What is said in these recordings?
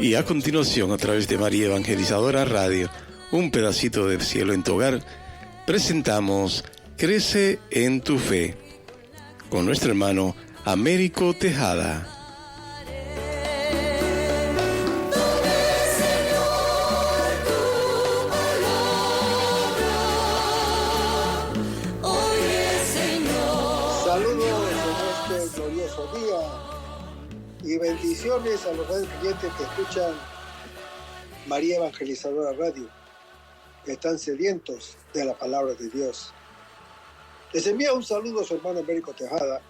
Y a continuación, a través de María Evangelizadora Radio, un pedacito del cielo en tu hogar, presentamos Crece en tu fe, con nuestro hermano Américo Tejada. Y bendiciones a los radioyentes que escuchan María Evangelizadora Radio, que están sedientos de la palabra de Dios. Les envía un saludo a su hermano Américo Tejada,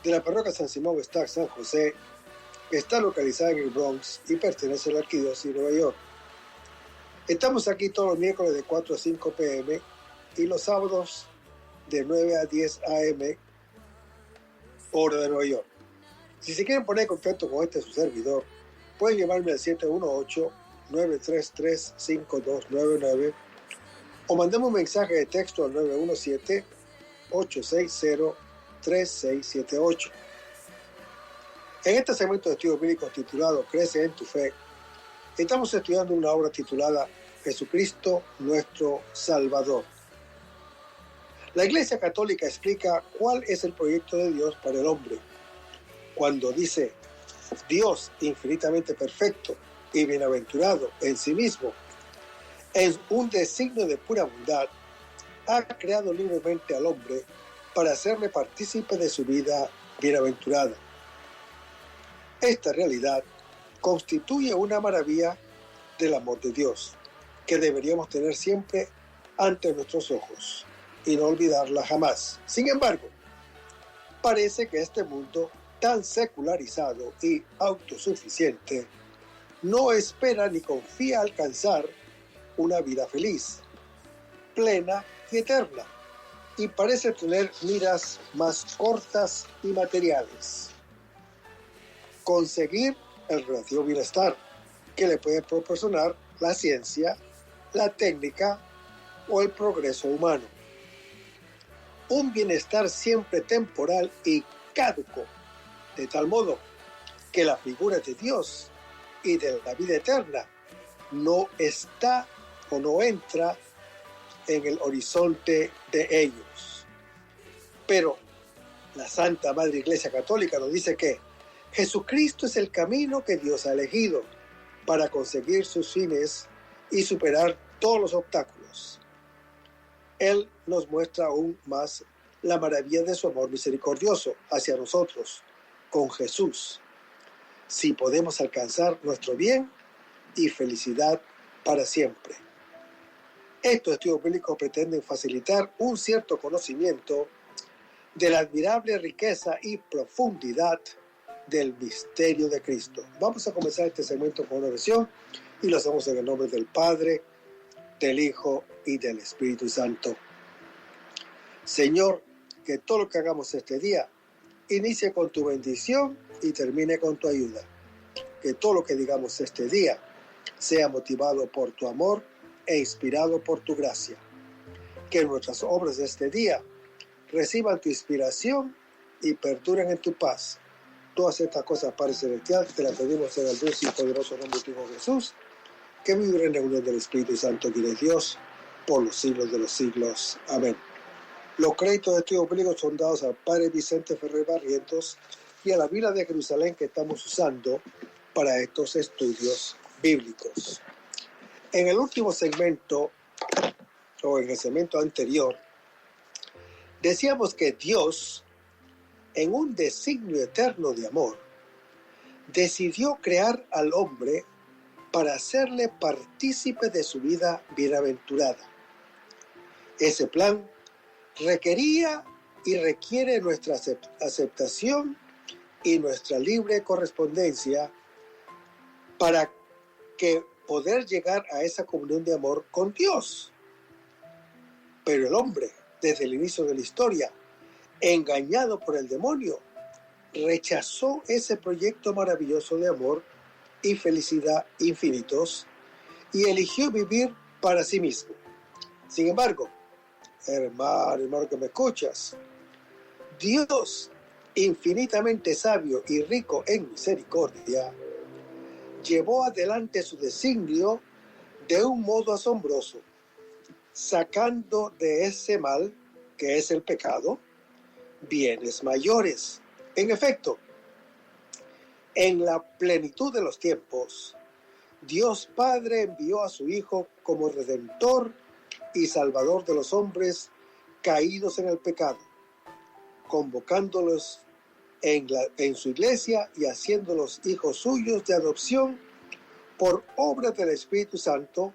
de la parroquia San Simón Stack San José, que está localizada en el Bronx y pertenece a la Arquidiócesis de Nueva York. Estamos aquí todos los miércoles de 4 a 5 p.m. y los sábados de 9 a 10 a.m. hora de Nueva York. Si se quieren poner en contacto con su servidor, pueden llamarme al 718-933-5299 o mandemos un mensaje de texto al 917-860-3678. En este segmento de estudios bíblicos titulado Crece en tu fe, estamos estudiando una obra titulada Jesucristo nuestro Salvador. La Iglesia Católica explica cuál es el proyecto de Dios para el hombre. Cuando dice, Dios infinitamente perfecto y bienaventurado en sí mismo, en un designio de pura bondad, ha creado libremente al hombre para hacerle partícipe de su vida bienaventurada. Esta realidad constituye una maravilla del amor de Dios, que deberíamos tener siempre ante nuestros ojos y no olvidarla jamás. Sin embargo, parece que este mundo tan secularizado y autosuficiente, no espera ni confía alcanzar una vida feliz, plena y eterna, y parece tener miras más cortas y materiales. Conseguir el relativo bienestar que le puede proporcionar la ciencia, la técnica o el progreso humano. Un bienestar siempre temporal y caduco, de tal modo que la figura de Dios y de la vida eterna no está o no entra en el horizonte de ellos. Pero la Santa Madre Iglesia Católica nos dice que Jesucristo es el camino que Dios ha elegido para conseguir sus fines y superar todos los obstáculos. Él nos muestra aún más la maravilla de su amor misericordioso hacia nosotros, con Jesús, si podemos alcanzar nuestro bien y felicidad para siempre. Estos estudios bíblicos pretenden facilitar un cierto conocimiento de la admirable riqueza y profundidad del misterio de Cristo. Vamos a comenzar este segmento con una oración y lo hacemos en el nombre del Padre, del Hijo y del Espíritu Santo. Señor, que todo lo que hagamos este día inicie con tu bendición y termine con tu ayuda. Que todo lo que digamos este día sea motivado por tu amor e inspirado por tu gracia. Que nuestras obras de este día reciban tu inspiración y perduren en tu paz. Todas estas cosas, Padre Celestial, te las pedimos en el dulce y poderoso nombre de tu Hijo Jesús, que vive en la unión del Espíritu Santo, que es Dios, por los siglos de los siglos. Amén. Los créditos de estudios bíblicos son dados al Padre Vicente Ferrer Barrientos y a la Vila de Jerusalén que estamos usando para estos estudios bíblicos. En el último segmento, o en el segmento anterior, decíamos que Dios, en un designio eterno de amor, decidió crear al hombre para hacerle partícipe de su vida bienaventurada. Ese plan requería y requiere nuestra aceptación y nuestra libre correspondencia para que poder llegar a esa comunión de amor con Dios. Pero el hombre, desde el inicio de la historia, engañado por el demonio, rechazó ese proyecto maravilloso de amor y felicidad infinitos y eligió vivir para sí mismo. Sin embargo, hermano que me escuchas, Dios, infinitamente sabio y rico en misericordia, llevó adelante su designio de un modo asombroso, sacando de ese mal, que es el pecado, bienes mayores. En efecto, en la plenitud de los tiempos, Dios Padre envió a su Hijo como Redentor y Salvador de los caídos en el pecado, convocándolos en su iglesia y haciéndolos hijos suyos de adopción por obra del Espíritu Santo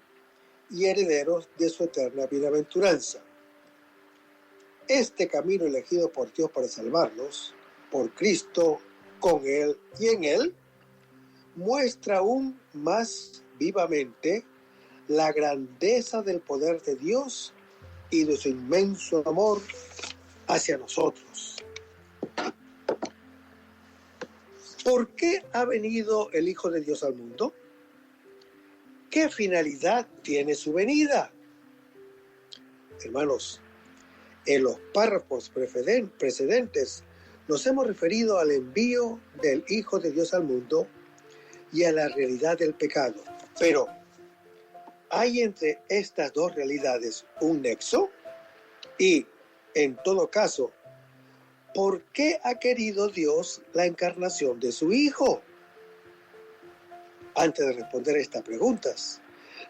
y herederos de su eterna bienaventuranza. Este camino elegido por Dios para salvarnos, por Cristo, con Él y en Él, muestra aún más vivamente la grandeza del poder de Dios y de su inmenso amor hacia nosotros. ¿Por qué ha venido el Hijo de Dios al mundo? ¿Qué finalidad tiene su venida? Hermanos, en los párrafos precedentes nos hemos referido al envío del Hijo de Dios al mundo y a la realidad del pecado. Pero, ¿hay entre estas dos realidades un nexo? Y, en todo caso, ¿por qué ha querido Dios la encarnación de su Hijo? Antes de responder estas preguntas,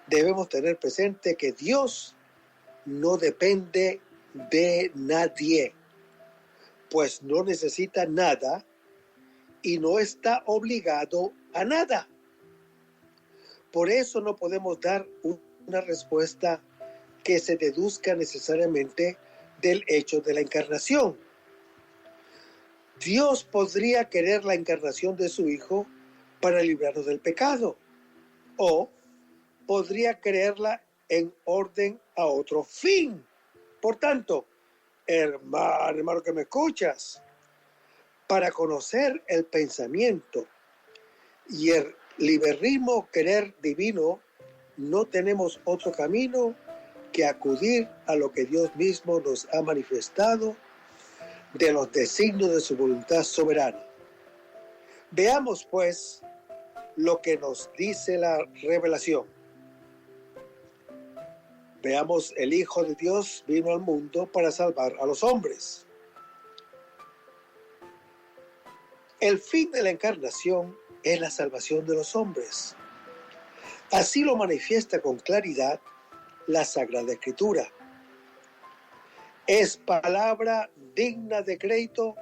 debemos tener presente que Dios no depende de nadie, pues no necesita nada y no está obligado a nada. Por eso no podemos dar una respuesta que se deduzca necesariamente del hecho de la encarnación. Dios podría querer la encarnación de su Hijo para librarnos del pecado, o podría quererla en orden a otro fin. Por tanto, hermano que me escuchas, para conocer el pensamiento y el liberalismo querer divino, no tenemos otro camino que acudir a lo que Dios mismo nos ha manifestado de los designios de su voluntad soberana. Veamos, pues, lo que nos dice la revelación. Veamos, el Hijo de Dios vino al mundo para salvar a los hombres. El fin de la encarnación es la salvación de los hombres. Así lo manifiesta con claridad la Sagrada Escritura. Es palabra digna de crédito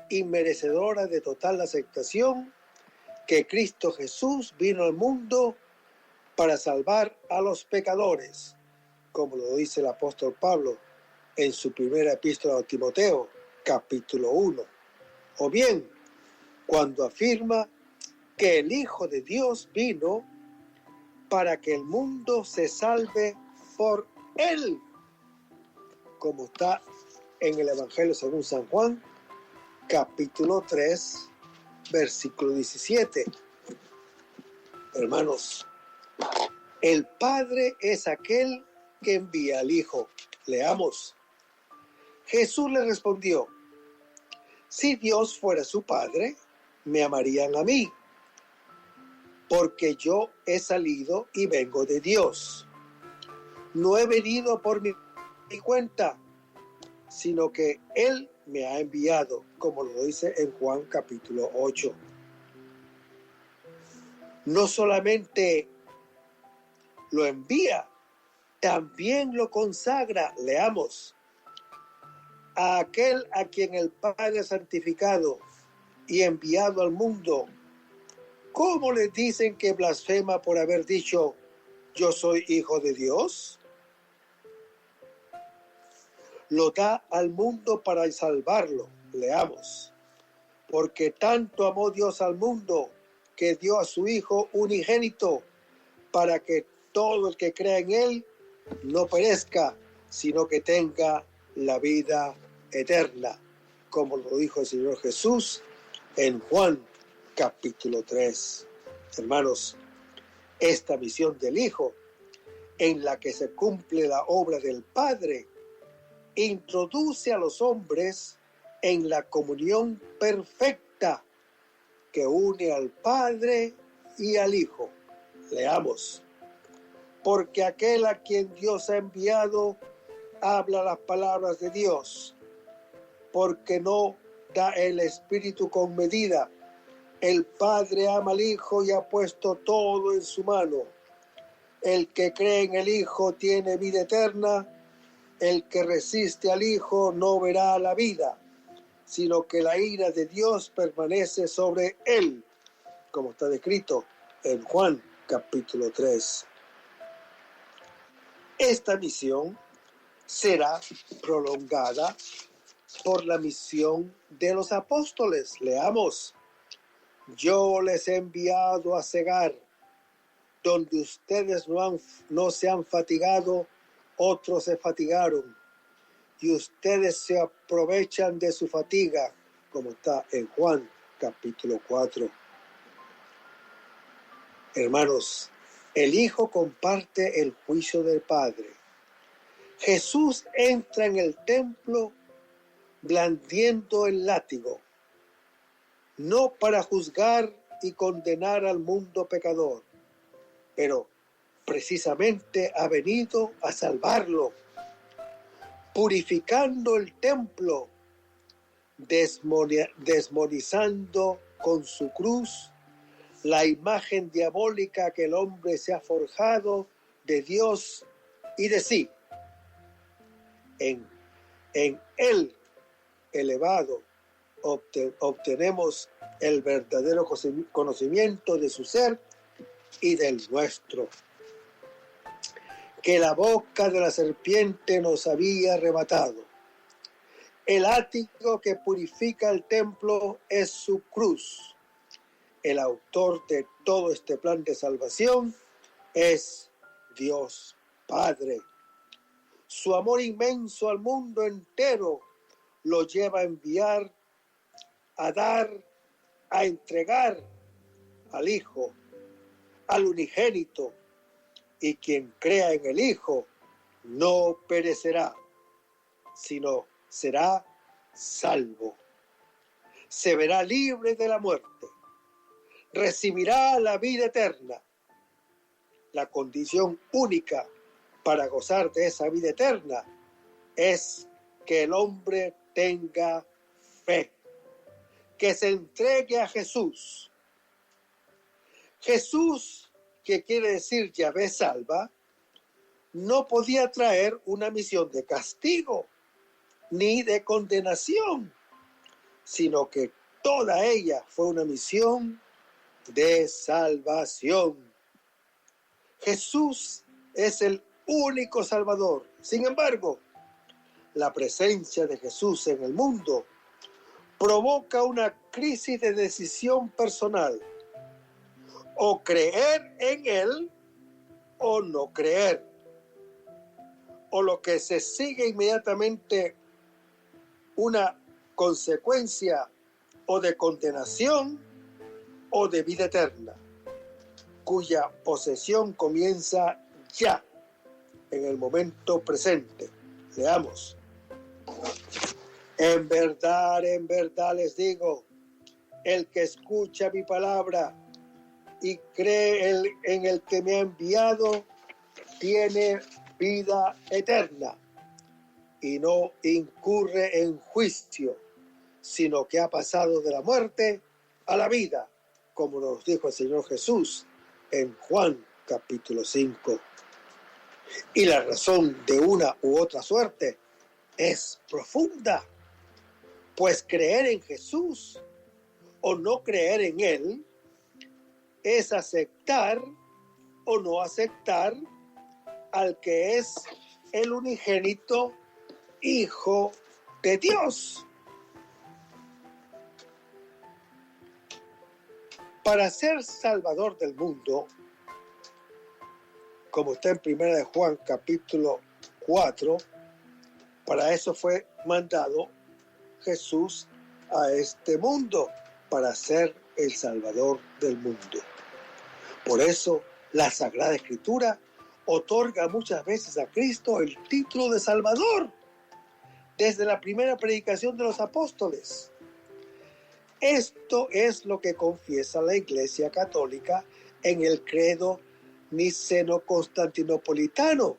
y merecedora de total aceptación que Cristo Jesús vino al mundo para salvar a los pecadores, como lo dice el apóstol Pablo en su primera epístola a Timoteo, capítulo 1. O bien, cuando afirma que el Hijo de Dios vino para que el mundo se salve por Él, como está en el Evangelio según San Juan, capítulo 3, versículo 17. Hermanos, el Padre es aquel que envía al Hijo. Leamos. Jesús le respondió: si Dios fuera su Padre, me amarían a mí, porque yo he salido y vengo de Dios. No he venido por mi cuenta, sino que Él me ha enviado, como lo dice en Juan capítulo 8. No solamente lo envía, también lo consagra. Leamos. A aquel a quien el Padre ha santificado y enviado al mundo, ¿cómo le dicen que blasfema por haber dicho: yo soy hijo de Dios? Lo da al mundo para salvarlo. Leamos. Porque tanto amó Dios al mundo, que dio a su Hijo unigénito, para que todo el que crea en Él no perezca, sino que tenga la vida eterna, como lo dijo el Señor Jesús en Juan capítulo 3. Hermanos, esta misión del Hijo, en la que se cumple la obra del Padre, introduce a los hombres en la comunión perfecta que une al Padre y al Hijo. Leamos. Porque aquel a quien Dios ha enviado habla las palabras de Dios, porque no da el Espíritu con medida. El Padre ama al Hijo y ha puesto todo en su mano. El que cree en el Hijo tiene vida eterna. El que resiste al Hijo no verá la vida, sino que la ira de Dios permanece sobre él, como está descrito en Juan capítulo 3. Esta misión será prolongada por la misión de los apóstoles. Leamos. Yo les he enviado a cegar, donde ustedes no se han fatigado, otros se fatigaron, y ustedes se aprovechan de su fatiga, como está en Juan capítulo 4. Hermanos, el Hijo comparte el juicio del Padre. Jesús entra en el templo blandiendo el látigo, no para juzgar y condenar al mundo pecador, pero precisamente ha venido a salvarlo, purificando el templo, desmonizando con su cruz la imagen diabólica que el hombre se ha forjado de Dios y de sí. En él elevado obtenemos el verdadero conocimiento de su ser y del nuestro, que la boca de la serpiente nos había arrebatado. El látigo que purifica el templo es su cruz. El autor de todo este plan de salvación es Dios Padre. Su amor inmenso al mundo entero lo lleva a enviar, a dar, a entregar al Hijo, al unigénito, y quien crea en el Hijo no perecerá, sino será salvo. Se verá libre de la muerte, recibirá la vida eterna. La condición única para gozar de esa vida eterna es que el hombre tenga fe, que se entregue a Jesús. Jesús, que quiere decir Yahvé salva, no podía traer una misión de castigo ni de condenación, sino que toda ella fue una misión de salvación. Jesús es el único Salvador. Sin embargo, la presencia de Jesús en el mundo provoca una crisis de decisión personal. O creer en Él o no creer. O lo que se sigue inmediatamente una consecuencia o de condenación o de vida eterna, cuya posesión comienza ya, en el momento presente. Leamos. En verdad les digo, el que escucha mi palabra y cree en el que me ha enviado, tiene vida eterna y no incurre en juicio, sino que ha pasado de la muerte a la vida, como nos dijo el Señor Jesús en Juan capítulo 5. Y la razón de una u otra suerte es profunda, pues creer en Jesús o no creer en Él es aceptar o no aceptar al que es el unigénito Hijo de Dios. Para ser Salvador del mundo, como está en 1 Juan capítulo 4, para eso fue mandado Jesús a este mundo, para ser el Salvador del mundo. Por eso la Sagrada Escritura otorga muchas veces a Cristo el título de Salvador, desde la primera predicación de los apóstoles. Esto es lo que confiesa la Iglesia Católica en el credo niceno-constantinopolitano.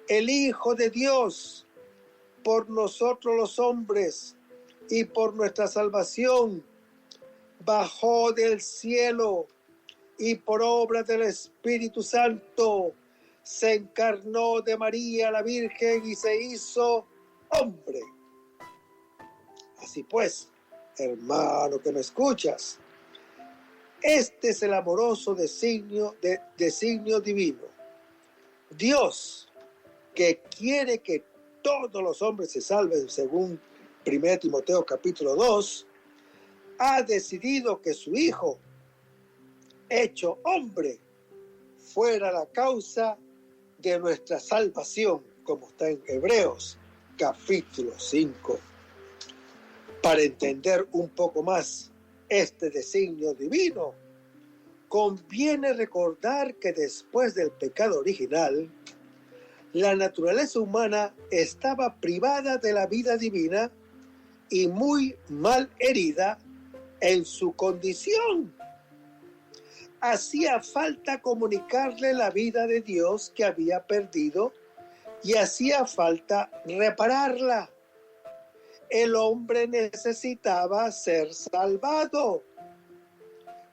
El Hijo de Dios, por nosotros los hombres y por nuestra salvación, bajó del cielo y por obra del Espíritu Santo se encarnó de María la Virgen y se hizo hombre. Así pues, hermano que me escuchas, este es el amoroso designio divino. Dios, que quiere que todos los hombres se salven, según 1 Timoteo capítulo 2, ha decidido que su Hijo, hecho hombre, fuera la causa de nuestra salvación, como está en Hebreos capítulo 5. Para entender un poco más este designio divino, conviene recordar que después del pecado original, la naturaleza humana estaba privada de la vida divina y muy mal herida en su condición. Hacía falta comunicarle la vida de Dios que había perdido y hacía falta repararla. El hombre necesitaba ser salvado.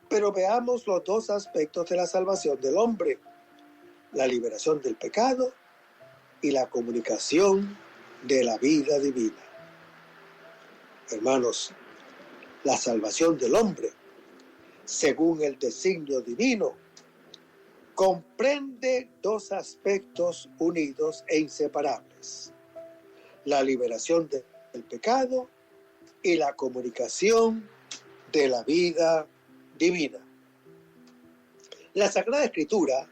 Pero veamos los dos aspectos de la salvación del hombre: la liberación del pecado y la comunicación de la vida divina. Hermanos, la salvación del hombre, según el designio divino, comprende dos aspectos unidos e inseparables: la liberación del pecado y la comunicación de la vida divina. La Sagrada Escritura,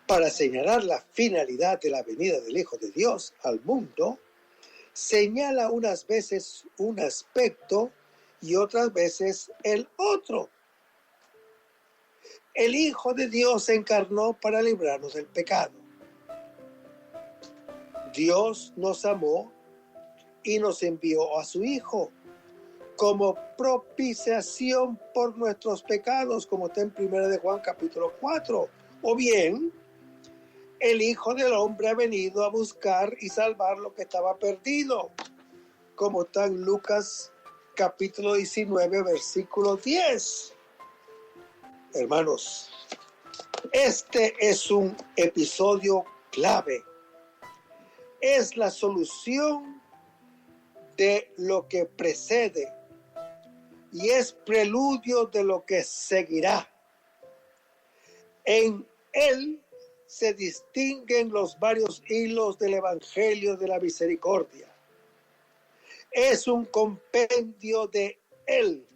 para señalar la finalidad de la venida del Hijo de Dios al mundo, señala unas veces un aspecto y otras veces el otro. El Hijo de Dios se encarnó para librarnos del pecado. Dios nos amó y nos envió a su Hijo como propiciación por nuestros pecados, como está en 1 de Juan capítulo 4. O bien, el Hijo del Hombre ha venido a buscar y salvar lo que estaba perdido, como está en Lucas capítulo 19, versículo 10. Hermanos, este es un episodio clave. Es la solución de lo que precede y es preludio de lo que seguirá. En él se distinguen los varios hilos del Evangelio de la Misericordia. Es un compendio de él.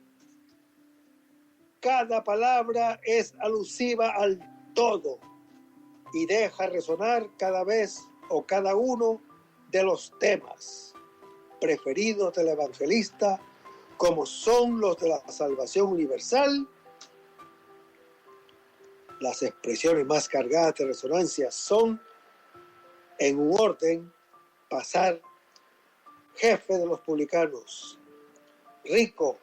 Cada palabra es alusiva al todo y deja resonar cada vez o cada uno de los temas preferidos del evangelista, como son los de la salvación universal. Las expresiones más cargadas de resonancia son, en un orden: pasar, jefe de los publicanos; rico,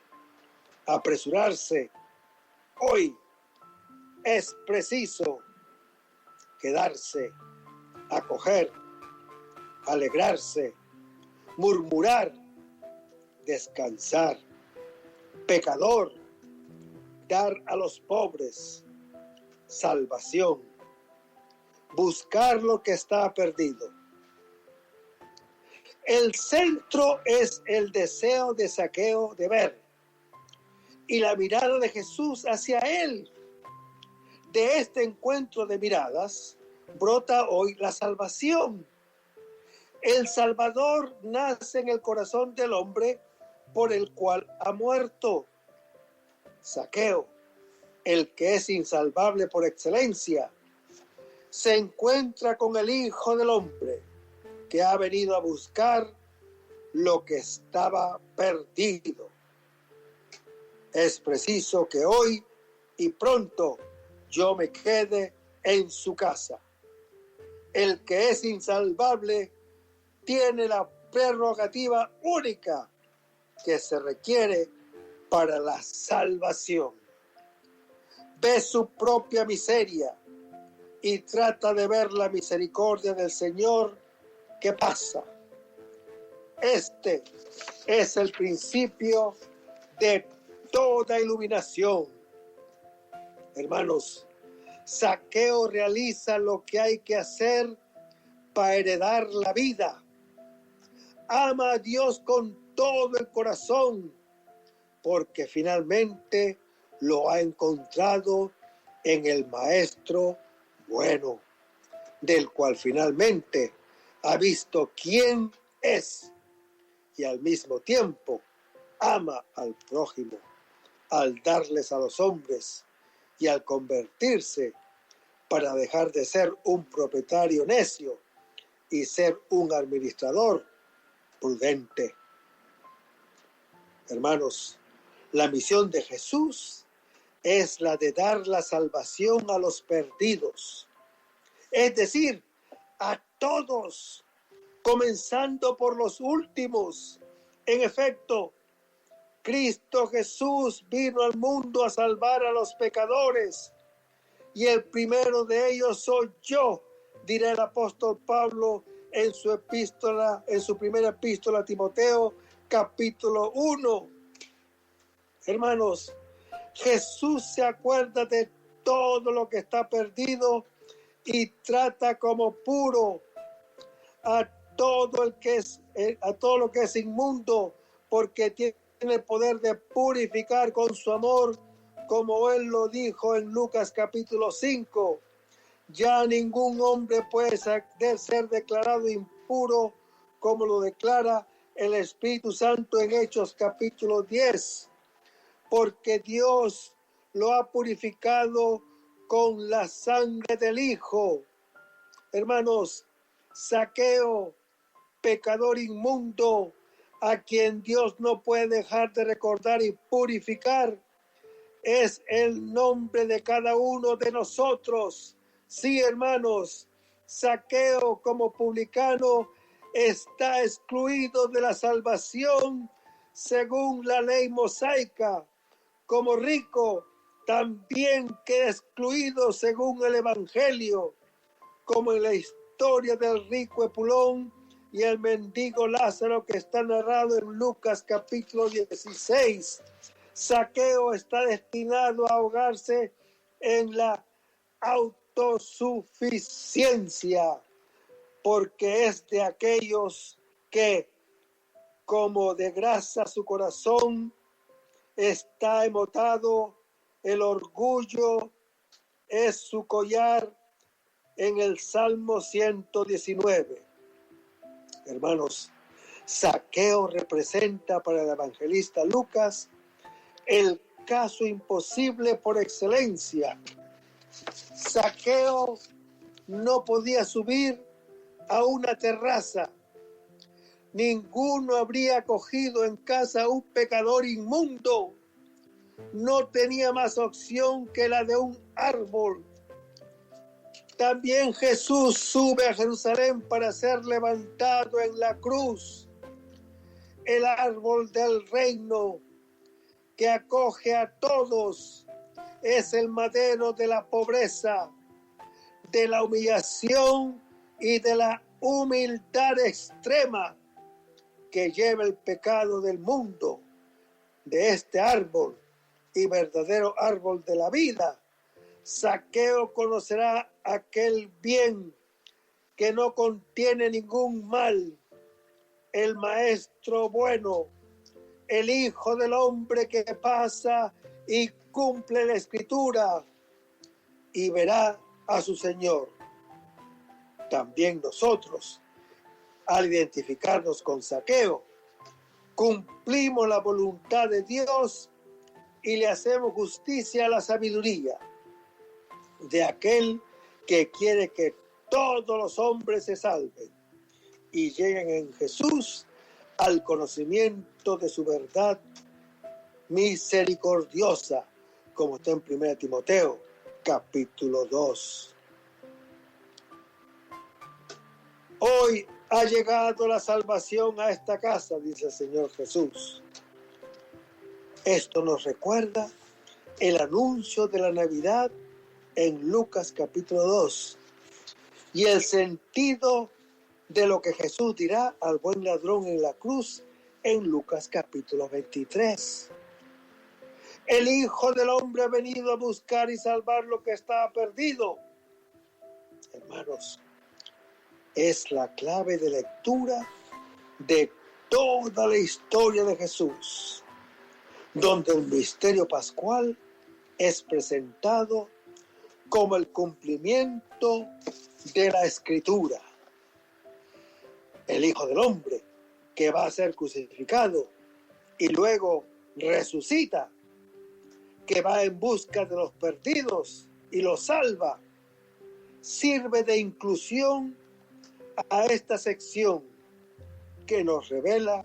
apresurarse; hoy es preciso, quedarse; acoger, alegrarse; murmurar, descansar; pecador, dar a los pobres; salvación, buscar lo que está perdido. El centro es el deseo de Zaqueo de ver y la mirada de Jesús hacia él. De este encuentro de miradas brota hoy la salvación. El Salvador nace en el corazón del hombre por el cual ha muerto. Zaqueo, el que es insalvable por excelencia, se encuentra con el Hijo del Hombre, que ha venido a buscar lo que estaba perdido. Es preciso que hoy y pronto yo me quede en su casa. El que es insalvable tiene la prerrogativa única que se requiere para la salvación. ve su propia miseria y trata de ver la misericordia del Señor que pasa. Este es el principio de toda iluminación. Hermanos, Zaqueo realiza lo que hay que hacer para heredar la vida. Ama a Dios con todo el corazón, porque finalmente lo ha encontrado en el Maestro bueno, del cual finalmente ha visto quién es y al mismo tiempo ama al prójimo al darles a los hombres y al convertirse para dejar de ser un propietario necio y ser un administrador prudente. Hermanos, la misión de Jesús es la de dar la salvación a los perdidos, es decir, a todos, comenzando por los últimos. En efecto, Cristo Jesús vino al mundo a salvar a los pecadores, y el primero de ellos soy yo, dirá el apóstol Pablo en su epístola, en su primera epístola a Timoteo, capítulo 1. Hermanos, Jesús se acuerda de todo lo que está perdido y trata como puro a todo lo que es inmundo, porque tiene el poder de purificar con su amor, como él lo dijo en Lucas capítulo 5. Ya ningún hombre puede ser declarado impuro, como lo declara el Espíritu Santo en Hechos capítulo 10, porque Dios lo ha purificado con la sangre del Hijo. Hermanos, Zaqueo, pecador inmundo, a quien Dios no puede dejar de recordar y purificar, es el nombre de cada uno de nosotros. Sí, hermanos, Zaqueo como publicano está excluido de la salvación según la ley mosaica. Como rico también queda excluido según el Evangelio, como en la historia del rico Epulón y el mendigo Lázaro que está narrado en Lucas capítulo 16. Zaqueo está destinado a ahogarse en la autosuficiencia, porque es de aquellos que, como de grasa su corazón, está emotado, el orgullo es su collar, en el Salmo 119. Hermanos, Zaqueo representa para el evangelista Lucas el caso imposible por excelencia. Zaqueo no podía subir a una terraza. Ninguno habría acogido en casa a un pecador inmundo. No tenía más opción que la de un árbol. También Jesús sube a Jerusalén para ser levantado en la cruz. El árbol del reino que acoge a todos es el madero de la pobreza, de la humillación y de la humildad extrema que lleva el pecado del mundo. De este árbol y verdadero árbol de la vida, Zaqueo conocerá aquel bien que no contiene ningún mal, el Maestro bueno, el Hijo del Hombre que pasa y cumple la Escritura, y verá a su Señor. También nosotros, al identificarnos con Zaqueo, cumplimos la voluntad de Dios y le hacemos justicia a la sabiduría de aquel que quiere que todos los hombres se salven y lleguen en Jesús al conocimiento de su verdad misericordiosa, como está en 1 Timoteo, capítulo 2. Hoy ha llegado la salvación a esta casa, dice el Señor Jesús. Esto nos recuerda el anuncio de la Navidad en Lucas capítulo 2 y el sentido de lo que Jesús dirá al buen ladrón en la cruz en Lucas capítulo 23. El Hijo del Hombre ha venido a buscar y salvar lo que estaba perdido. Hermanos, es la clave de lectura de toda la historia de Jesús, donde el misterio pascual es presentado como el cumplimiento de la Escritura. El Hijo del Hombre, que va a ser crucificado y luego resucita, que va en busca de los perdidos y los salva, sirve de inclusión a esta sección que nos revela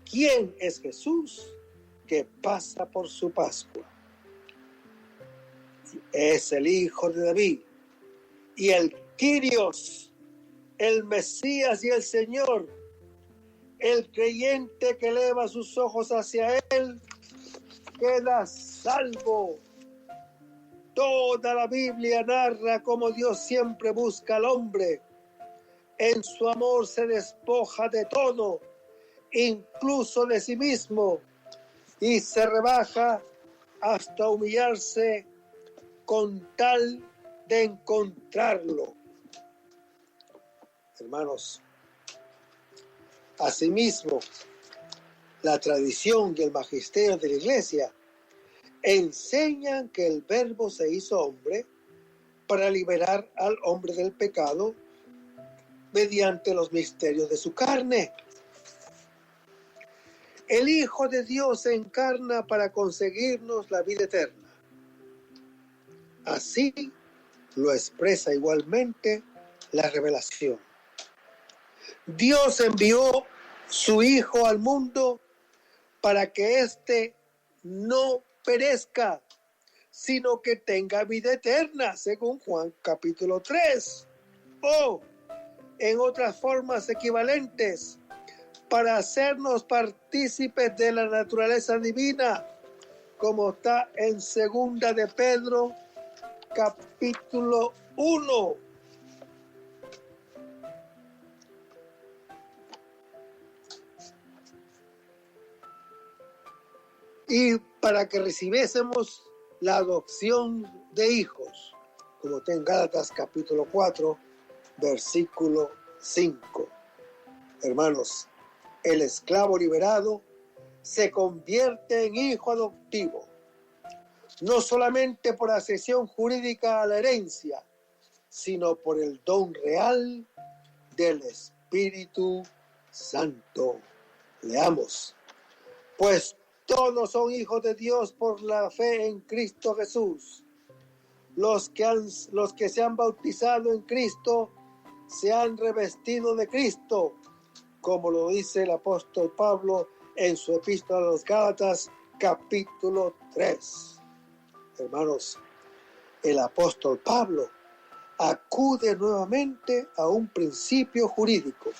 quién es Jesús que pasa por su Pascua. Es el Hijo de David y el Kyrios, el Mesías y el Señor. El creyente que eleva sus ojos hacia Él queda salvo. Toda la Biblia narra cómo Dios siempre busca al hombre. En su amor se despoja de todo, incluso de sí mismo, y se rebaja hasta humillarse con tal de encontrarlo. Hermanos, asimismo, la tradición y el magisterio de la Iglesia enseñan que el Verbo se hizo hombre para liberar al hombre del pecado mediante los misterios de su carne. El Hijo de Dios se encarna para conseguirnos la vida eterna. Así lo expresa igualmente la revelación. Dios envió su Hijo al mundo para que éste no perezca, sino que tenga vida eterna, según Juan capítulo 3. O, en otras formas equivalentes, para hacernos partícipes de la naturaleza divina, como está en 2 de Pedro capítulo 1. Y para que recibiésemos la adopción de hijos, como está en Gálatas capítulo 4, versículo 5. Hermanos, el esclavo liberado se convierte en hijo adoptivo, no solamente por accesión jurídica a la herencia, sino por el don real del Espíritu Santo. Leamos. Pues todos son hijos de Dios por la fe en Cristo Jesús. Los que se han bautizado en Cristo se han revestido de Cristo, como lo dice el apóstol Pablo en su epístola a los Gálatas, capítulo 3. Hermanos, el apóstol Pablo acude nuevamente a un principio jurídico.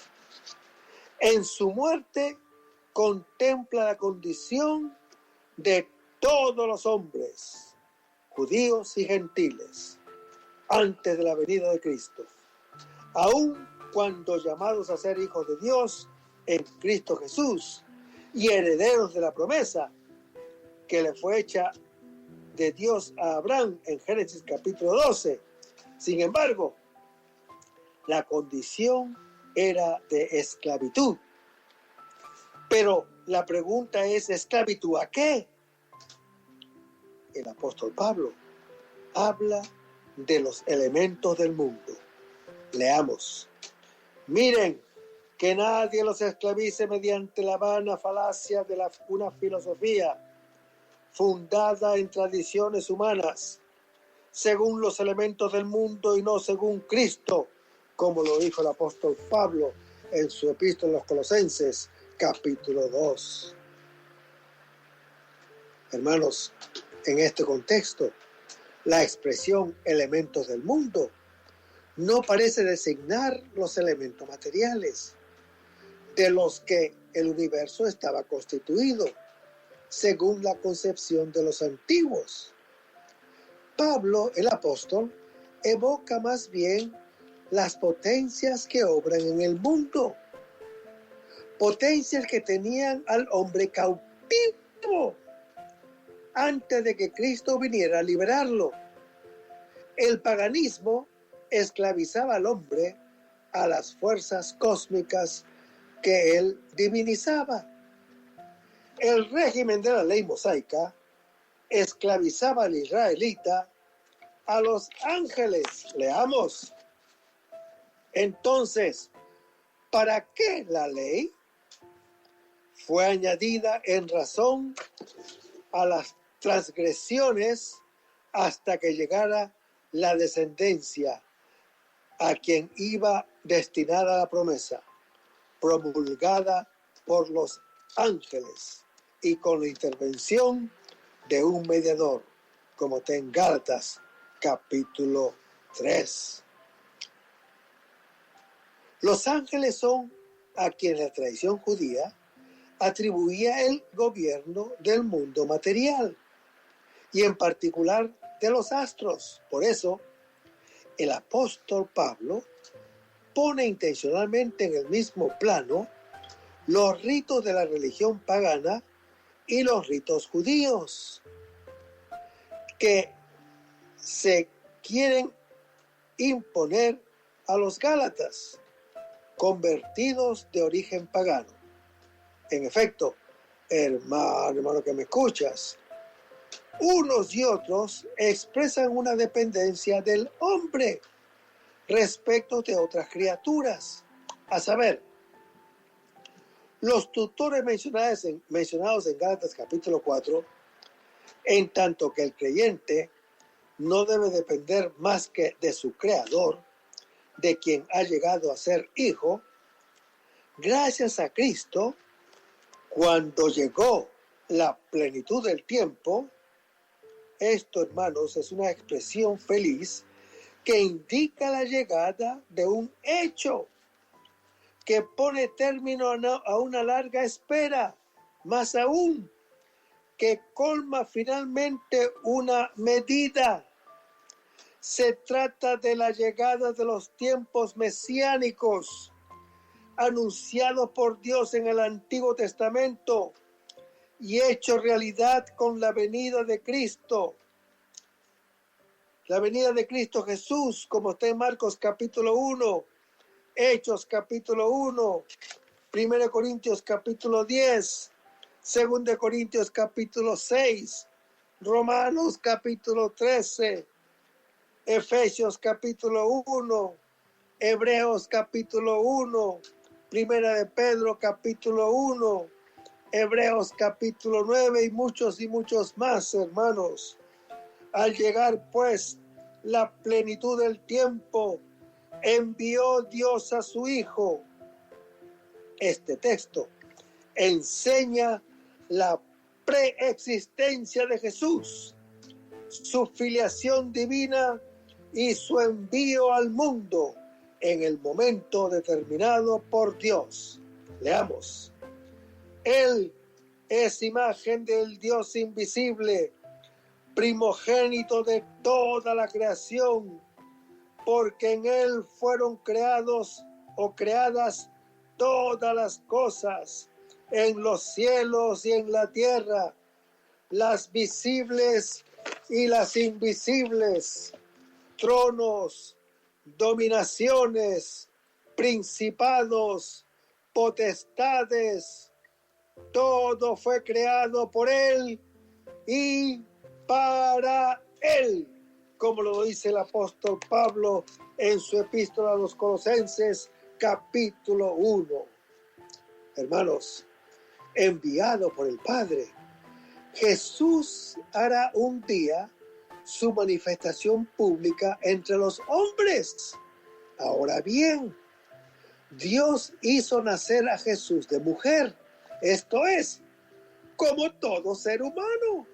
En su muerte contempla la condición de todos los hombres, judíos y gentiles, antes de la venida de Cristo, aun cuando llamados a ser hijos de Dios en Cristo Jesús y herederos de la promesa que le fue hecha de Dios a Abraham en Génesis capítulo 12. Sin embargo, la condición era de esclavitud. Pero la pregunta es, ¿esclavitud a qué? El apóstol Pablo habla de los elementos del mundo. Leamos. Miren, que nadie los esclavice mediante la vana falacia de una filosofía fundada en tradiciones humanas, según los elementos del mundo y no según Cristo, como lo dijo el apóstol Pablo en su epístola a los Colosenses, capítulo 2. Hermanos, en este contexto, la expresión elementos del mundo no parece designar los elementos materiales de los que el universo estaba constituido, según la concepción de los antiguos. Pablo, el apóstol, evoca más bien las potencias que obran en el mundo, potencias que tenían al hombre cautivo antes de que Cristo viniera a liberarlo. El paganismo esclavizaba al hombre a las fuerzas cósmicas que él divinizaba. El régimen de la ley mosaica esclavizaba al israelita a los ángeles. Leamos. Entonces, ¿para qué la ley? Fue añadida en razón a las transgresiones hasta que llegara la descendencia a quien iba destinada la promesa, promulgada por los ángeles y con la intervención de un mediador, como está en Gálatas capítulo 3. Los ángeles son a quien la tradición judía atribuía el gobierno del mundo material y en particular de los astros. Por eso, el apóstol Pablo pone intencionalmente en el mismo plano los ritos de la religión pagana y los ritos judíos que se quieren imponer a los gálatas, convertidos de origen pagano. En efecto, hermano que me escuchas, unos y otros expresan una dependencia del hombre respecto de otras criaturas, a saber, los tutores mencionados en Gálatas capítulo 4, en tanto que el creyente no debe depender más que de su creador, de quien ha llegado a ser hijo, gracias a Cristo, cuando llegó la plenitud del tiempo. Esto, hermanos, es una expresión feliz que indica la llegada de un hecho que pone término a una larga espera, más aún, que colma finalmente una medida. Se trata de la llegada de los tiempos mesiánicos, anunciados por Dios en el Antiguo Testamento y hecho realidad con la venida de Cristo. La venida de Cristo Jesús, como está en Marcos capítulo 1, Hechos capítulo 1, 1 Corintios capítulo 10, 2 Corintios capítulo 6, Romanos capítulo 13, Efesios capítulo 1, Hebreos capítulo 1, Primera de Pedro capítulo 1, Hebreos capítulo 9 y muchos más, hermanos. Al llegar pues la plenitud del tiempo, envió Dios a su Hijo. Este texto enseña la preexistencia de Jesús, su filiación divina y su envío al mundo en el momento determinado por Dios. Leamos. Él es imagen del Dios invisible, primogénito de toda la creación, porque en Él fueron creados o creadas todas las cosas, en los cielos y en la tierra, las visibles y las invisibles, tronos, dominaciones, principados, potestades. Todo fue creado por Él y para Él, como lo dice el apóstol Pablo en su epístola a los Colosenses, capítulo 1. Hermanos, enviado por el Padre, Jesús hará un día su manifestación pública entre los hombres. Ahora bien, Dios hizo nacer a Jesús de mujer, esto es, como todo ser humano.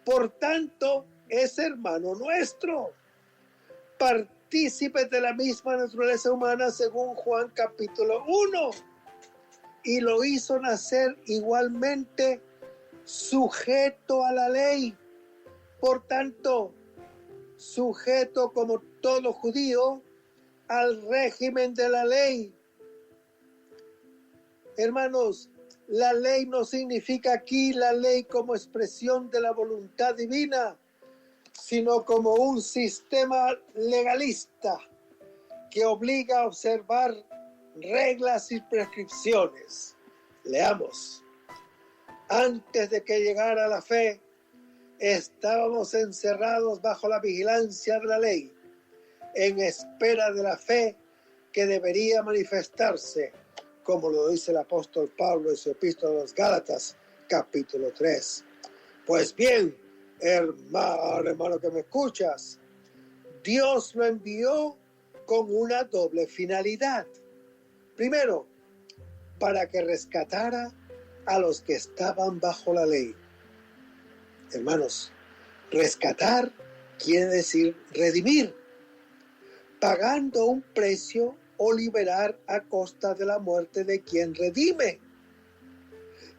Por tanto, es hermano nuestro, partícipe de la misma naturaleza humana según Juan capítulo 1, y lo hizo nacer igualmente sujeto a la ley. Por tanto, sujeto como todo judío al régimen de la ley. Hermanos, la ley no significa aquí la ley como expresión de la voluntad divina, sino como un sistema legalista que obliga a observar reglas y prescripciones. Leamos. Antes de que llegara la fe, estábamos encerrados bajo la vigilancia de la ley, en espera de la fe que debería manifestarse, como lo dice el apóstol Pablo en su epístola a los Gálatas, capítulo 3. Pues bien, hermano que me escuchas, Dios lo envió con una doble finalidad. Primero, para que rescatara a los que estaban bajo la ley. Hermanos, rescatar quiere decir redimir, pagando un precio o liberar a costa de la muerte de quien redime.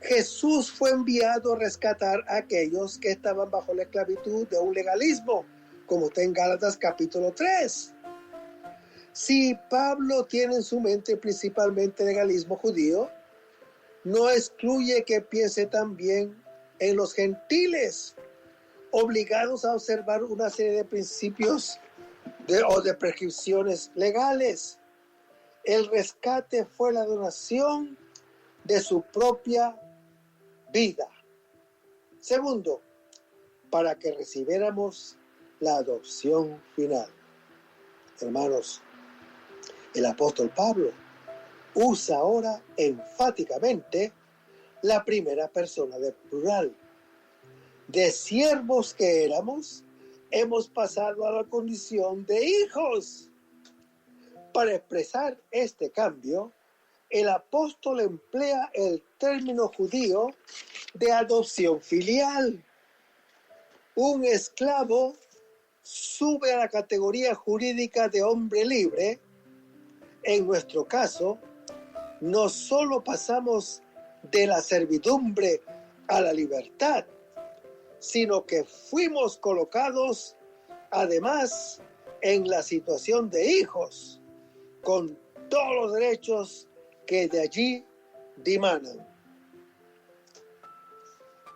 Jesús fue enviado a rescatar a aquellos que estaban bajo la esclavitud de un legalismo, como está en Gálatas capítulo 3. Si Pablo tiene en su mente principalmente el legalismo judío, no excluye que piense también en los gentiles, obligados a observar una serie de principios o de prescripciones legales. El rescate fue la donación de su propia vida. Segundo, para que recibiéramos la adopción final. Hermanos, el apóstol Pablo usa ahora enfáticamente la primera persona del plural. De siervos que éramos, hemos pasado a la condición de hijos. Para expresar este cambio, el apóstol emplea el término judío de adopción filial. Un esclavo sube a la categoría jurídica de hombre libre. En nuestro caso, no solo pasamos de la servidumbre a la libertad, sino que fuimos colocados además en la situación de hijos, con todos los derechos que de allí dimanan.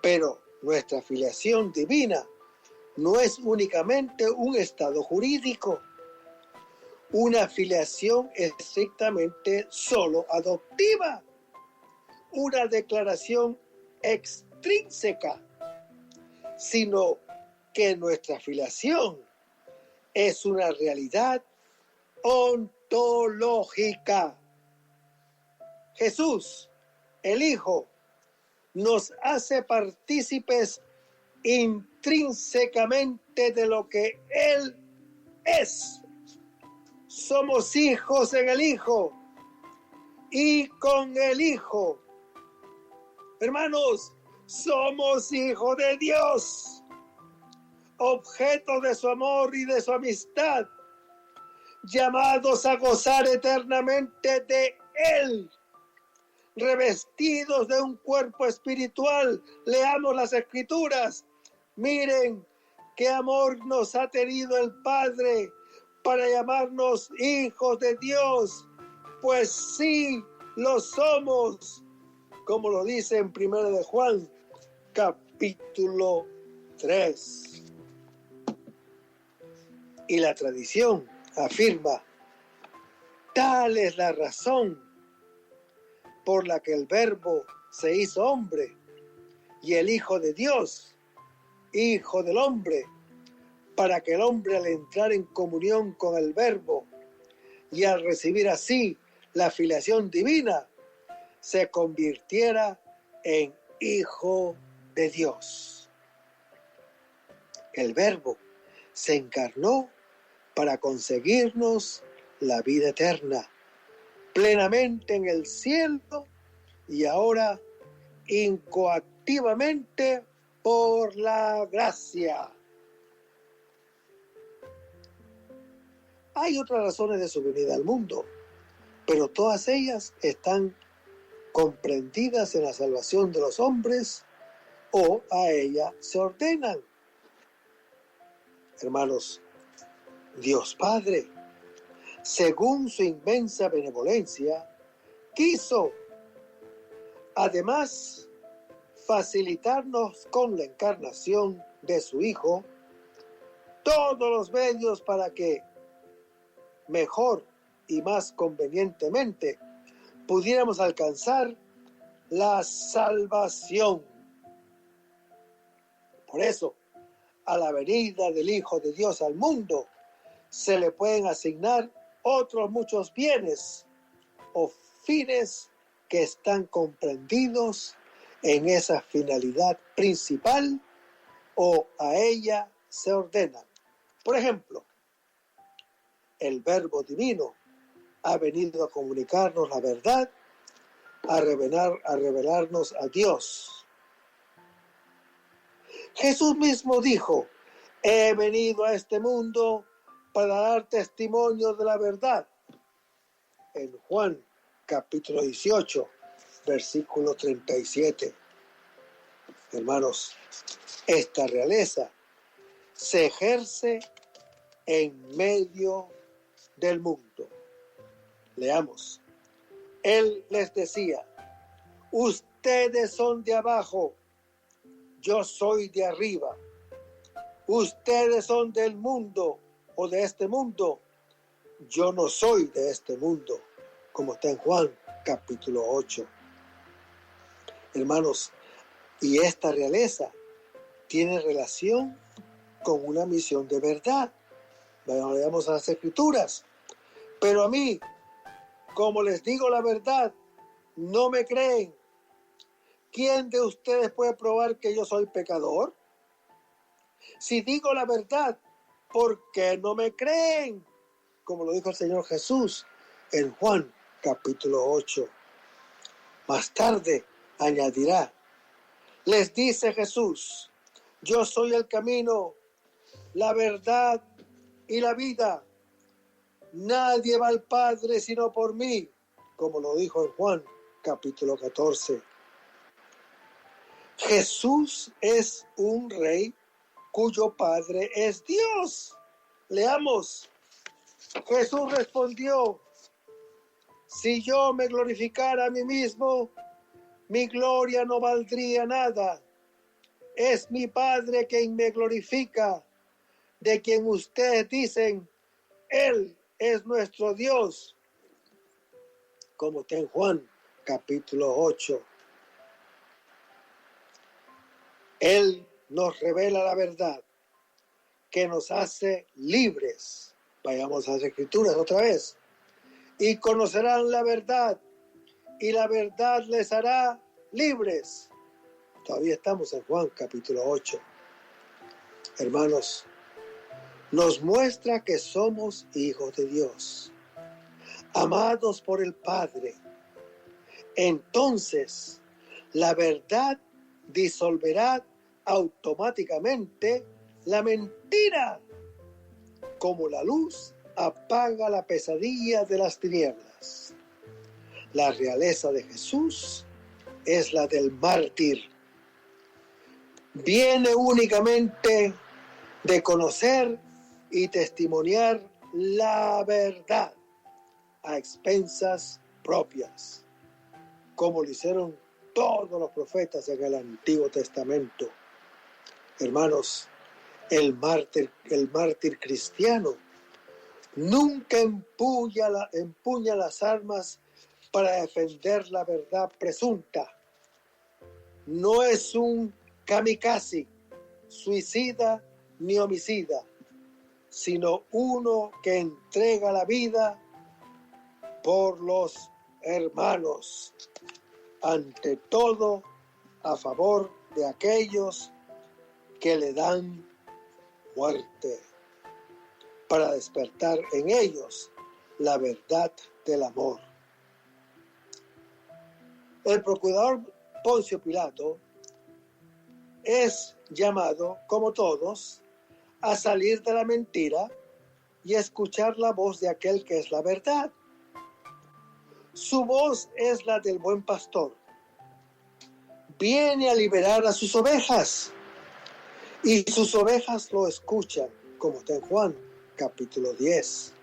Pero nuestra filiación divina no es únicamente un estado jurídico, una filiación estrictamente solo adoptiva, una declaración extrínseca, sino que nuestra filiación es una realidad ontológica. Jesús, el Hijo, nos hace partícipes intrínsecamente de lo que Él es. Somos hijos en el Hijo y con el Hijo. Hermanos, somos hijos de Dios, objeto de su amor y de su amistad, llamados a gozar eternamente de Él, revestidos de un cuerpo espiritual. Leamos las Escrituras. Miren qué amor nos ha tenido el Padre para llamarnos hijos de Dios, pues sí lo somos, como lo dice en 1 de Juan, capítulo 3. Y la tradición afirma: tal es la razón por la que el Verbo se hizo hombre y el Hijo de Dios, Hijo del hombre, para que el hombre, al entrar en comunión con el Verbo y al recibir así la filiación divina, se convirtiera en Hijo de Dios. El Verbo se encarnó para conseguirnos la vida eterna, plenamente en el cielo y ahora incoactivamente por la gracia. Hay otras razones de su venida al mundo, pero todas ellas están comprendidas en la salvación de los hombres o a ella se ordenan. Hermanos, Dios Padre, según su inmensa benevolencia, quiso además facilitarnos con la encarnación de su Hijo todos los medios para que mejor y más convenientemente pudiéramos alcanzar la salvación. Por eso, a la venida del Hijo de Dios al mundo, se le pueden asignar otros muchos bienes o fines que están comprendidos en esa finalidad principal o a ella se ordenan. Por ejemplo, el Verbo Divino ha venido a comunicarnos la verdad, a revelarnos a Dios. Jesús mismo dijo: he venido a este mundo para dar testimonio de la verdad. En Juan capítulo 18, versículo 37. Hermanos, esta realeza se ejerce en medio del mundo. Leamos. Él les decía: ustedes son de abajo, yo soy de arriba. Ustedes son del mundo o de este mundo, yo no soy de este mundo, como está en Juan capítulo 8. Hermanos, y esta realeza tiene relación con una misión de verdad. Veamos a las Escrituras. Pero a mí, como les digo la verdad, no me creen. ¿Quién de ustedes puede probar que yo soy pecador? Si digo la verdad, ¿por qué no me creen? Como lo dijo el Señor Jesús en Juan capítulo 8. Más tarde añadirá, les dice Jesús: yo soy el camino, la verdad y la vida. Nadie va al Padre sino por mí, como lo dijo en Juan capítulo 14. Jesús es un rey cuyo Padre es Dios. Leamos. Jesús respondió: si yo me glorificara a mí mismo, mi gloria no valdría nada. Es mi Padre quien me glorifica, de quien ustedes dicen, Él es nuestro Dios, como está en Juan capítulo 8. Él nos revela la verdad, que nos hace libres. Vayamos a las Escrituras otra vez. Y conocerán la verdad, y la verdad les hará libres. Todavía estamos en Juan capítulo 8. Hermanos, nos muestra que somos hijos de Dios, amados por el Padre. Entonces, la verdad disolverá automáticamente la mentira, como la luz apaga la pesadilla de las tinieblas. La realeza de Jesús es la del mártir. Viene únicamente de conocer y testimoniar la verdad a expensas propias, como lo hicieron todos los profetas en el Antiguo Testamento. Hermanos, el mártir cristiano nunca empuña las armas para defender la verdad presunta. No es un kamikaze, suicida ni homicida, sino uno que entrega la vida por los hermanos, ante todo a favor de aquellos que le dan muerte, para despertar en ellos la verdad del amor. El procurador Poncio Pilato es llamado, como todos, a salir de la mentira y a escuchar la voz de aquel que es la verdad. Su voz es la del buen pastor. viene a liberar a sus ovejas y sus ovejas lo escuchan, como está en Juan capítulo 10.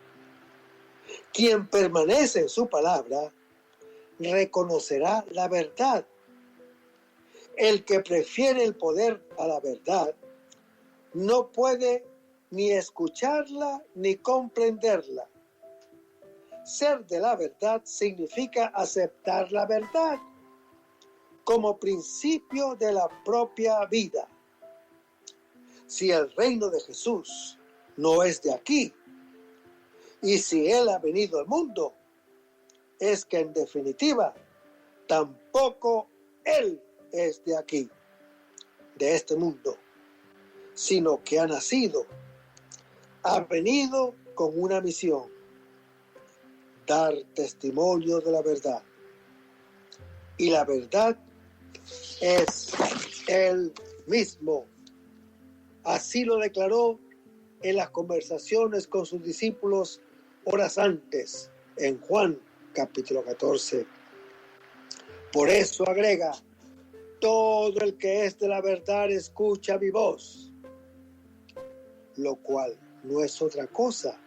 Quien permanece en su palabra reconocerá la verdad. El que prefiere el poder a la verdad no puede ni escucharla ni comprenderla. Ser de la verdad significa aceptar la verdad como principio de la propia vida. Si el reino de Jesús no es de aquí, y si Él ha venido al mundo, es que en definitiva tampoco Él es de aquí, de este mundo, sino que ha nacido, ha venido con una misión: dar testimonio de la verdad. Y la verdad es Él mismo. Así lo declaró en las conversaciones con sus discípulos horas antes, en Juan capítulo 14. Por eso agrega: todo el que es de la verdad escucha mi voz, lo cual no es otra cosa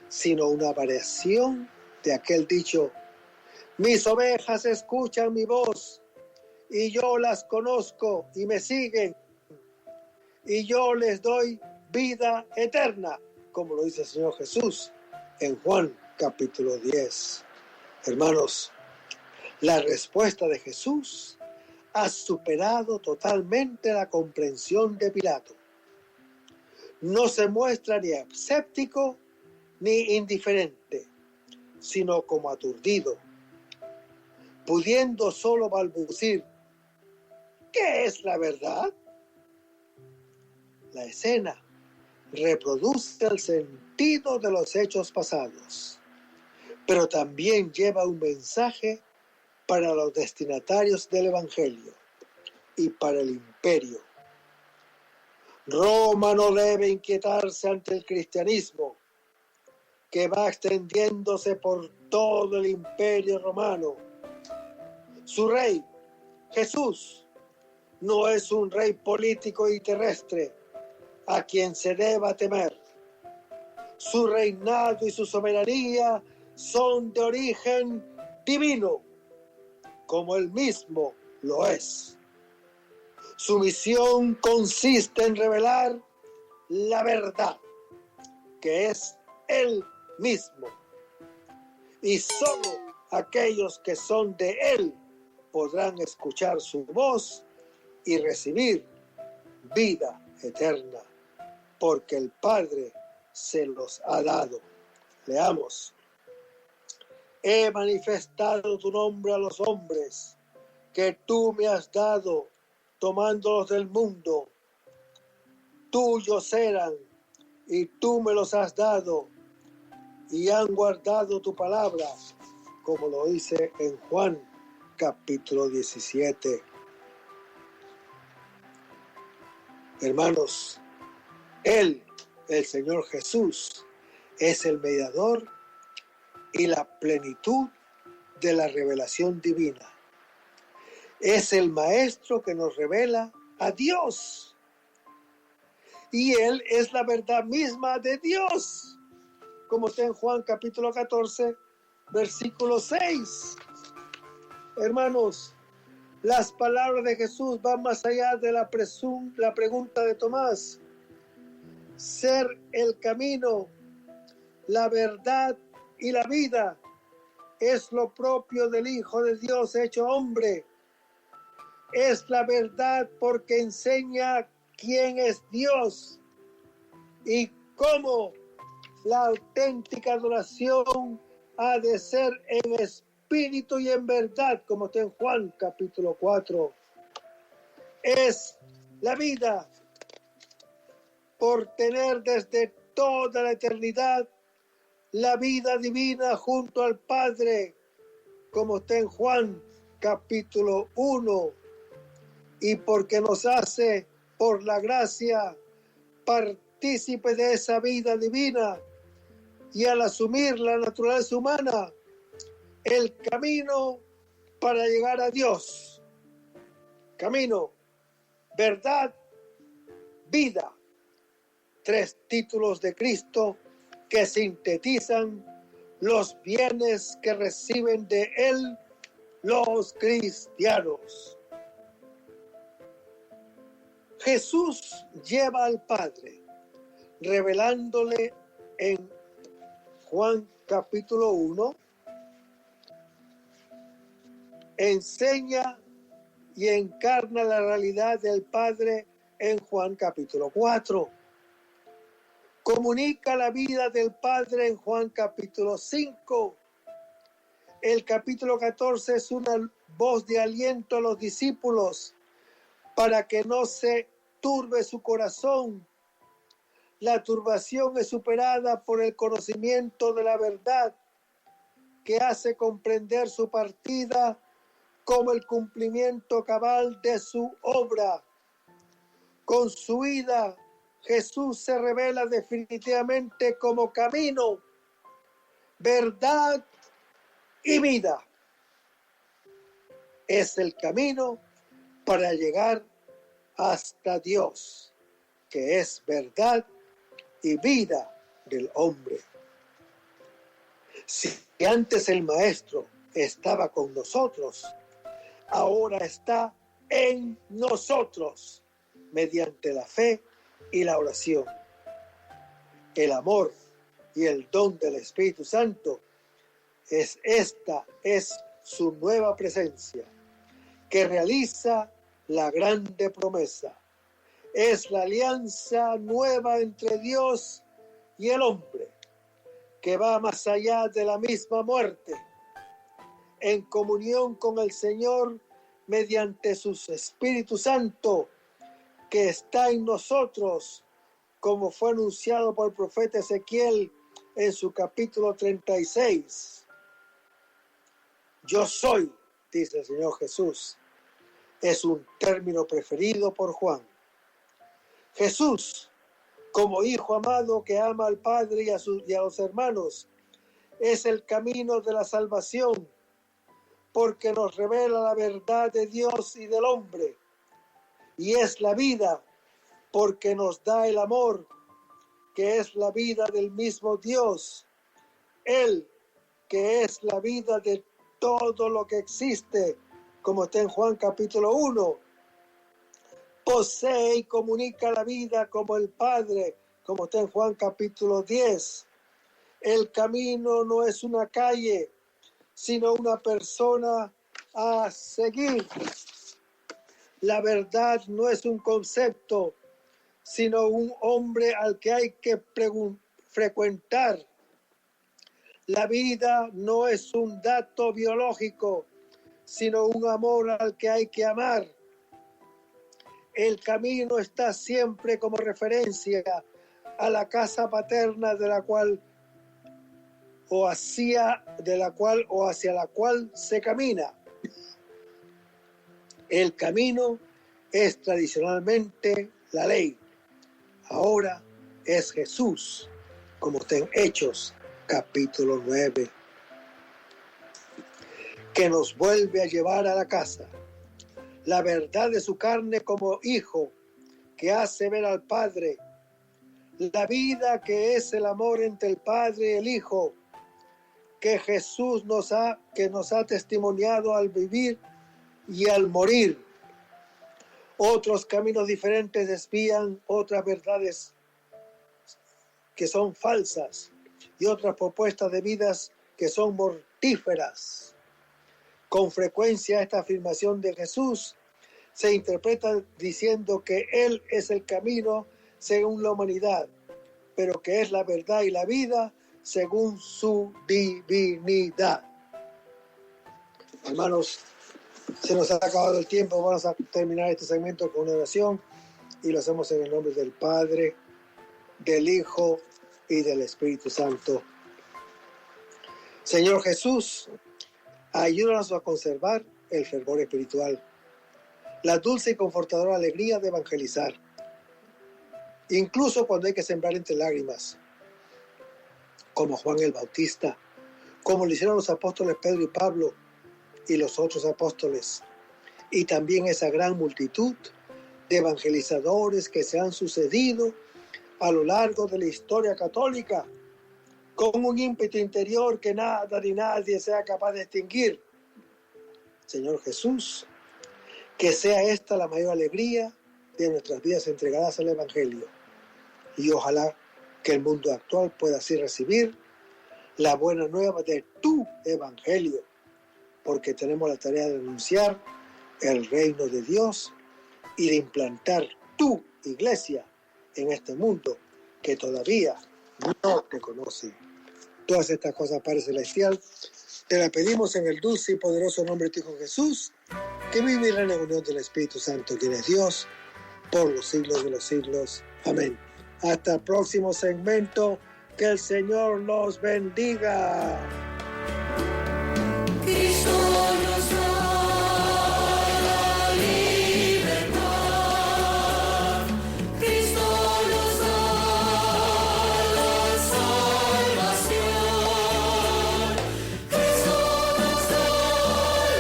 sino una variación de aquel dicho: mis ovejas escuchan mi voz y yo las conozco y me siguen y yo les doy vida eterna, como lo dice el Señor Jesús en Juan capítulo 10. Hermanos, la respuesta de Jesús ha superado totalmente la comprensión de Pilato. No se muestra ni escéptico ni indiferente, sino como aturdido, pudiendo solo balbucir: ¿qué es la verdad? La escena reproduce el sentido de los hechos pasados, pero también lleva un mensaje para los destinatarios del Evangelio y para el imperio. Roma no debe inquietarse ante el cristianismo, que va extendiéndose por todo el imperio romano. Su rey, Jesús, no es un rey político y terrestre a quien se deba temer. Su reinado y su soberanía son de origen divino, como él mismo lo es. Su misión consiste en revelar la verdad, que es él mismo. Y solo aquellos que son de él podrán escuchar su voz y recibir vida eterna, porque el Padre se los ha dado. Leamos: he manifestado tu nombre a los hombres, que tú me has dado, tomándolos del mundo. Tuyos eran, y tú me los has dado, y han guardado tu palabra, como lo dice en Juan capítulo 17. Hermanos, Él, el Señor Jesús, es el mediador y la plenitud de la revelación divina. Es el Maestro que nos revela a Dios. Y Él es la verdad misma de Dios, como está en Juan capítulo 14, versículo 6. Hermanos, las palabras de Jesús van más allá de la pregunta de Tomás. Ser el camino, la verdad y la vida es lo propio del Hijo de Dios hecho hombre. Es la verdad porque enseña quién es Dios y cómo la auténtica adoración ha de ser en espíritu y en verdad, como está en Juan capítulo 4. Es la vida por tener desde toda la eternidad la vida divina junto al Padre, como está en Juan capítulo 1, y porque nos hace por la gracia partícipe de esa vida divina, y al asumir la naturaleza humana, el camino para llegar a Dios, camino, verdad, vida. 3 títulos de Cristo que sintetizan los bienes que reciben de Él los cristianos. Jesús lleva al Padre, revelándole en Juan capítulo 1, enseña y encarna la realidad del Padre en Juan capítulo 4. Comunica la vida del Padre en Juan capítulo 5. El capítulo 14 es una voz de aliento a los discípulos para que no se turbe su corazón. La turbación es superada por el conocimiento de la verdad que hace comprender su partida como el cumplimiento cabal de su obra. Con su vida, Jesús se revela definitivamente como camino, verdad y vida. Es el camino para llegar hasta Dios, que es verdad y vida del hombre. Si antes el Maestro estaba con nosotros, ahora está en nosotros mediante la fe y la oración. El amor y el don del Espíritu Santo es su nueva presencia que realiza la grande promesa. Es la alianza nueva entre Dios y el hombre que va más allá de la misma muerte, en comunión con el Señor mediante su Espíritu Santo que está en nosotros, como fue anunciado por el profeta Ezequiel en su capítulo 36. Yo soy, dice el Señor Jesús, es un término preferido por Juan. Jesús, como hijo amado que ama al Padre y a los hermanos, es el camino de la salvación, porque nos revela la verdad de Dios y del hombre, y es la vida, porque nos da el amor, que es la vida del mismo Dios, Él, que es la vida de todo lo que existe, como está en Juan capítulo 1, posee y comunica la vida como el Padre, como está en Juan capítulo 10. El camino no es una calle, sino una persona a seguir. La verdad no es un concepto, sino un hombre al que hay que frecuentar. La vida no es un dato biológico, sino un amor al que hay que amar. El camino está siempre como referencia a la casa paterna de la cual o hacia la cual se camina. El camino es tradicionalmente la ley. Ahora es Jesús, como está en Hechos, capítulo 9, que nos vuelve a llevar a la casa. La verdad de su carne como hijo, que hace ver al Padre. La vida que es el amor entre el Padre y el Hijo, que Jesús nos ha testimoniado al vivir y al morir. Otros caminos diferentes desvían otras verdades que son falsas y otras propuestas de vidas que son mortíferas. Con frecuencia esta afirmación de Jesús se interpreta diciendo que Él es el camino según la humanidad, pero que es la verdad y la vida según su divinidad. Hermanos, se nos ha acabado el tiempo. Vamos a terminar este segmento con una oración y lo hacemos en el nombre del Padre, del Hijo y del Espíritu Santo. Señor Jesús, ayúdanos a conservar el fervor espiritual, la dulce y confortadora alegría de evangelizar, incluso cuando hay que sembrar entre lágrimas, como Juan el Bautista, como lo hicieron los apóstoles Pedro y Pablo y los otros apóstoles, y también esa gran multitud de evangelizadores que se han sucedido a lo largo de la historia católica, con un ímpetu interior que nada ni nadie sea capaz de extinguir. Señor Jesús, que sea esta la mayor alegría de nuestras vidas entregadas al Evangelio. Y ojalá que el mundo actual pueda así recibir la buena nueva de tu Evangelio, porque tenemos la tarea de anunciar el reino de Dios y de implantar tu iglesia en este mundo que todavía no te conoce. Todas estas cosas, Padre Celestial, te las pedimos en el dulce y poderoso nombre de tu Hijo Jesús, que vivirá en la unión del Espíritu Santo, quien es Dios, por los siglos de los siglos. Amén. Hasta el próximo segmento. Que el Señor los bendiga. Cristo nos da la libertad. Cristo nos da la salvación. Cristo nos da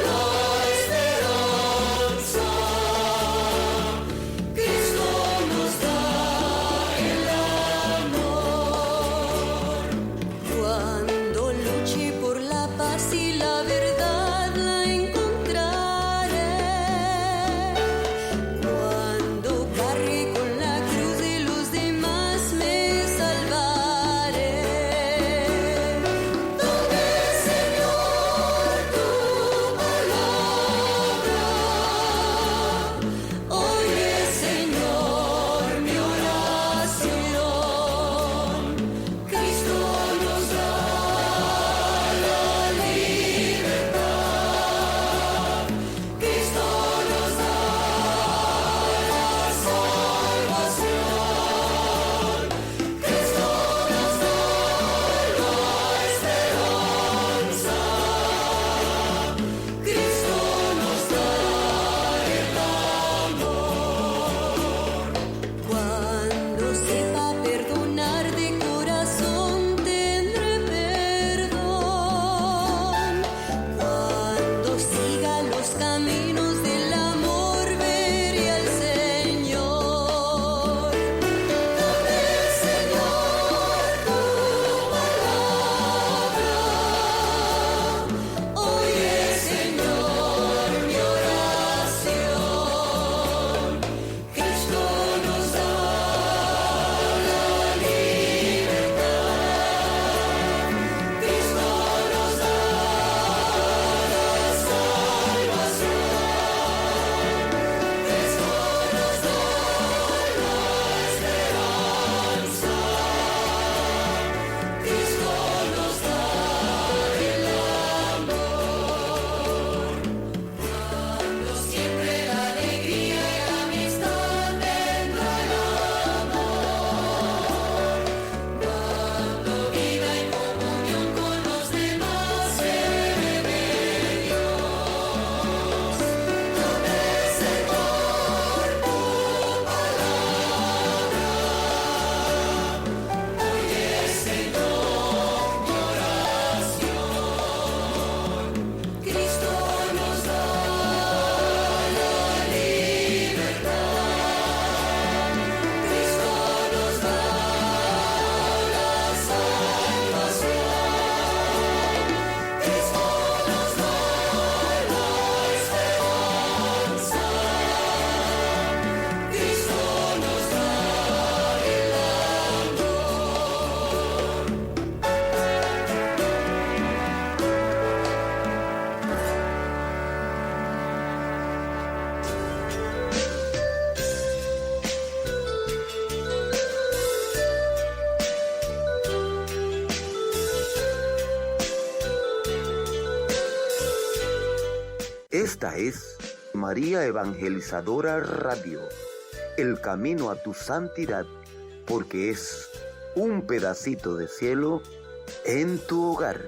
la esperanza. Cristo nos da el amor. Cuando luche por la paz y la verdad la encontraré. Cuando cargue con la cruz de los demás me salvaré. Dame, Señor, tu palabra. Oye, Señor, mi oración. Cristo nos da la libertad. Cristo nos da la salvación. Cristo nos da la esperanza. Cristo nos da el amor. Cuando sepa perdonar de corazón tendré perdón. Cuando siga los caminos del amor veré al Señor. Dame, Señor, tu palabra. Oye, Señor, mi oración. Cristo nos da la libertad. Cristo nos da la salvación. Cristo nos da la esperanza. Cristo nos da el amor. Cuando siempre la alegría y la amistad vendrá el amor. Cuando viva en comunión con los demás seré de Dios. Dame, Señor, tu palabra. Oye, Señor, mi oración. Cristo nos da la libertad. Cristo nos da la salvación. Cristo nos da la esperanza. Cristo nos da el amor. Esta es María Evangelizadora Radio, el camino a tu santidad, porque es un pedacito de cielo en tu hogar.